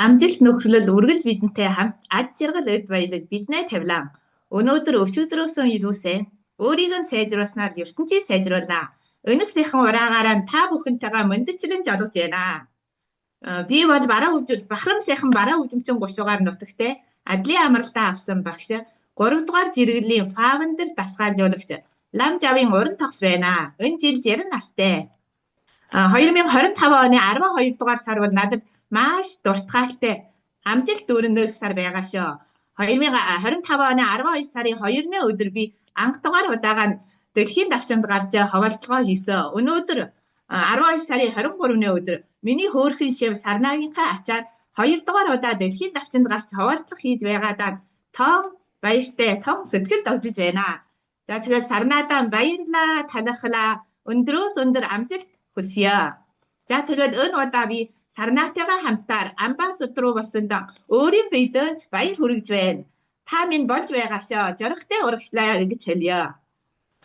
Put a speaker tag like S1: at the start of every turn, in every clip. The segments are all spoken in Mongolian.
S1: Амжилт нөхрөл үргэлж бидэнтэй хамт аж жаргал эд баялаг биднээ тавилаа. Өнөөдөр өчигдрөөсөө илүүсээ өөрийгөө сайжруулснаар ертөнцийг сайжруулнаа. Өнөг сайхан ураагаараа та бүхэнтэйгээ мөндөчлөн жолгож байна. Би бол бахрам сайхан бараа үжимчин гушуугаар нутагтай адлын амралтаа авсан багш 3 дугаар жиргэлийн фаундер дасгалжуулагч Лам Жавын уран тогс байна. Энэ жил 60 настай. 2025 оны 12 дугаар сар бол надад маш дуртгaalтай амжилт дүүрэн сар байгаа шүү. 2025 оны 12 сарын 2-ны өдөр би анх дугаар удаага дэлхийн давчамд гарч хаваалцгаа хийсэн. Өнөөдөр 12 сарын 23-ны өдөр миний хөөрхөн шив Сарнаагийнхаа ачаар 2 дугаар удаа дэлхийн давчамд гарч хаваалцах хийж байгаадаа том баяртай том сэтгэл догдож байна. За тэгээд Сарнаадаа баярлаа, талархлаа, өндрөөс өндөр амжилт хүсье. За тэгээд энэ удаа би Сарнаатайгаа хамтаар амбассадор руу болсондоо өөрийн биедээ баяр хүргэж байна. Та минь болж байгаа шоо. Жорхтой урагшлаа гэж хэлье.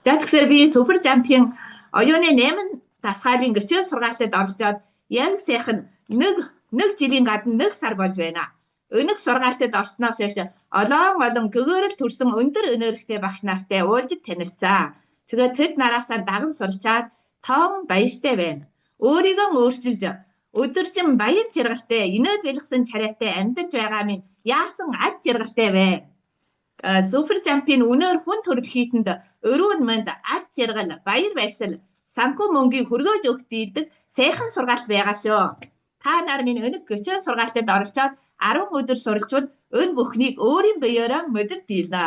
S1: За тэгэхээр би супер жампийн оюуны 8 дасгалын гэрчил сургаалтад оржоод яг сайхан нэг жилийн гадна 1 сар болж байна. Өнөг сургаалтад орсноос хойш олон гөгөөрөл төрсэн өндөр өнөөрхтэй багш нартай уулзаж танилцсан. Тэгээд тэд нараасаа даган сурчаад том баяртай байна. Өөрийгөө өөрчилж өдөржин баяр жаргалтай инээд бэлгсэн царайтай амьдарч байгаа минь яасан аж жаргалтай вэ? Супер жампийн өнөөр хүн төрөл хийтэнд өрөөл мэнд аж жаргал баяр баясгал санхүү мөнгийг хүргөөж өгөх дийлдэг сайхан сургаалт байгаа шүү. Та нар минь өнөг гэрчил сургаалтад оролцоод 10 өдөр суралцвал өн бүхнийг өөрийн биеэрээ мөдөр дийлнэ.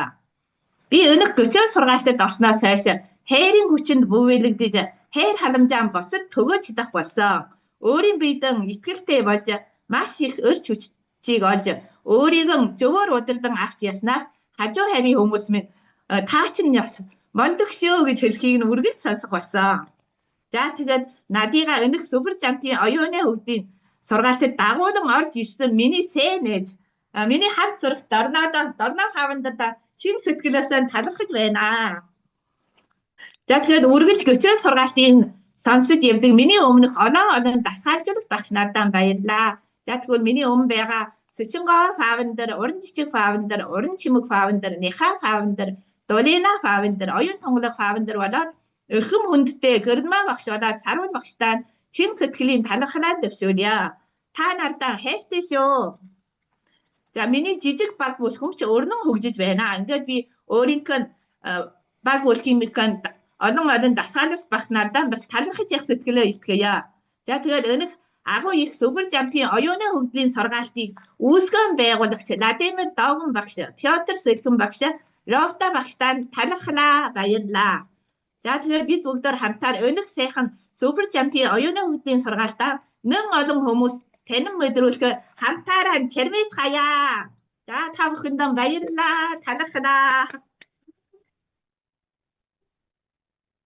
S1: Би өнөг гэрчил сургаалтад орсноос хойш хайрын хүчинд бүвэлэгдэж хайр халамжаан босод төгөө чадах болсон. Өөрийн биедэн итгэлтэй болж маш их өрч хүчийг олж өөрийгөө зөвөр удирдан авч яснаас хажуу хавийн хүмүүс минь таа чинь мондох шүү гэж хэлхийг нь үргэлж сонсох болсон. За тэгээд надыгаа өнөг супер жампийн оюуны хөгжлийн сургаалтад дагуулan орж ирсэн миний сайн ээж миний хамт сурах Дорно фаундерд чин сэтгэлээс талархаж байна. За тэгээд үргэлж гэрчил сургаалтын сонсож явдаг миний өмнөх олон дасгалжуулагч багш нардаа баярлаа. За тэгвэл миний өмнө байгаа Сочингоо фаундер, Уран жижиг фаундер, Уран чимэг фаундер, Ниха фаундер, Долина фаундер, Оюун тунгалаг фаундер болоод өрхөм хүндтэй Гэрмаа багш болоод Сарвал багштай чин сэтгэлийн талархлаа дэвшүүлье. Та нардаа хайртай шүү. За миний жижиг баг бүлхэмч өрнөн хөгжиж байна. Ингээд би өөрийнхөө баг бүлхиймийн олон дасгалжуулагч багш нардаа бас талархаж явах сэтгэлээ илтгэе. За тэгээд өнөх агуу их супер жампийн оюуны хөгжлийн сургаалтыг үүсгэн байгуулагч Владимир Довган багш, Пётр Сэлгэн багш, Ровта багштай талархлаа, баярлаа. За тэгээд бид бүгдээр хамтаар өнөх сайхан супер жампийн оюуны хөгжлийн сургаалтаа нэн олон хүмүүс танин мэдрүүлэх хамтаараа чармэж хаяа. За та бүхэндээ баярлаа, талархлаа.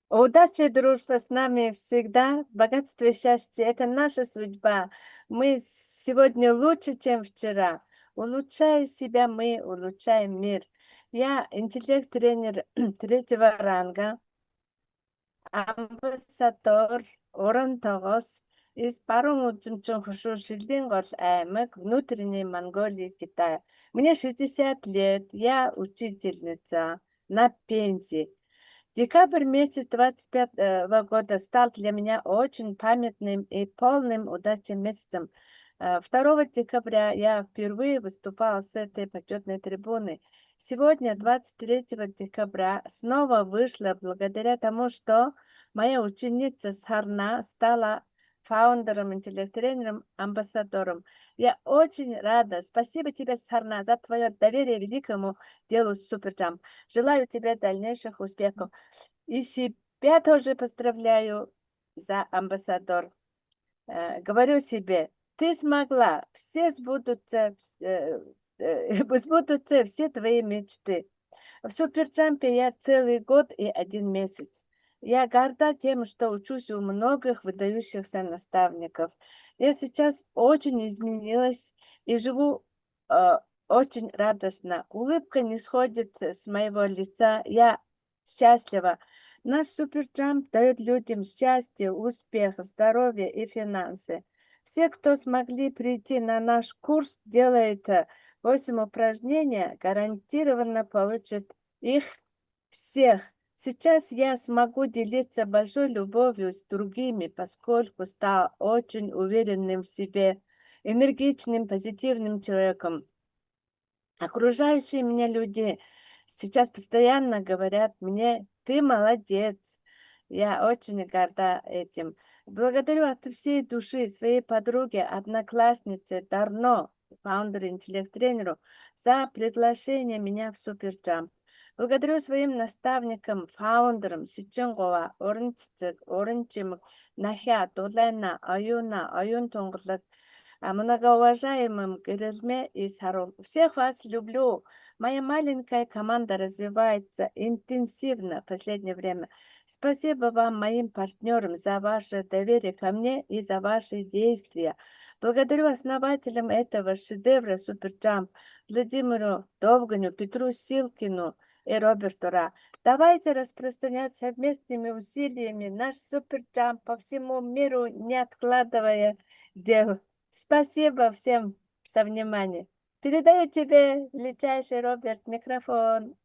S2: Удача и дружба с нами всегда, богатство и счастье – это наша судьба. Мы сегодня лучше, чем вчера. Улучшая себя, мы улучшаем мир. Я интеллект-тренер 3-го ранга, амбассадор Уран тогс из баруун үзэмчин хушуур Шилбийн гол аймаг, внутренней Монголии, Китая. Мне 60 лет, я учительница на пенсии. Декабрь месяц 25 года стал для меня очень памятным и полным удачи месяцем. 2 декабря я впервые выступала с этой почетной трибуны. Сегодня, 23 декабря, снова вышла благодаря тому, что моя ученица Сарна стала фаундером, интеллект-тренером, амбассадором. Я очень рада. Спасибо тебе, Сарна, за твое доверие великому делу Суперджамп. Желаю тебе дальнейших успехов. И себя тоже поздравляю за амбассадор. Говорю себе, ты смогла, все сбудутся все твои мечты. В Суперджампе я целый год и 1 месяц. Я горда тем, что учусь у многих выдающихся наставников. Я сейчас очень изменилась и живу очень радостно. Улыбка не сходит с моего лица. Я счастлива. Наш Суперджамп дает людям счастье, успех, здоровье и финансы. Все, кто смогли прийти на наш курс, делает 8 упражнений, гарантированно получат их всех. Сейчас я смогу делиться большой любовью с другими, поскольку стал очень уверенным в себе, энергичным, позитивным человеком. Окружающие меня люди сейчас постоянно говорят мне: ты молодец. Я очень горда этим. Благодарю от всей души своей подруге, однокласснице Дарно, фаундеру интеллект-тренеру, за приглашение меня в Суперджамп. Благодарю своим наставникам, фаундерам Сиченгова, Орнцик, Орнчимик, Нахя, Тулена, Аюна, Аюн Тонглик, многоуважаемым Герельме и Саров. Всех вас люблю. Моя маленькая команда развивается интенсивно в последнее время. Спасибо вам, моим партнерам, за ваше доверие ко мне и за ваши действия. Благодарю основателям этого шедевра Суперджамп Владимиру Довганю, Петру Силкину и Роберту Ра. Давайте распространять совместными усилиями наш Суперджамп по всему миру, не откладывая дел. Спасибо всем за внимание. Передаю тебе, величайший Роберт, микрофон.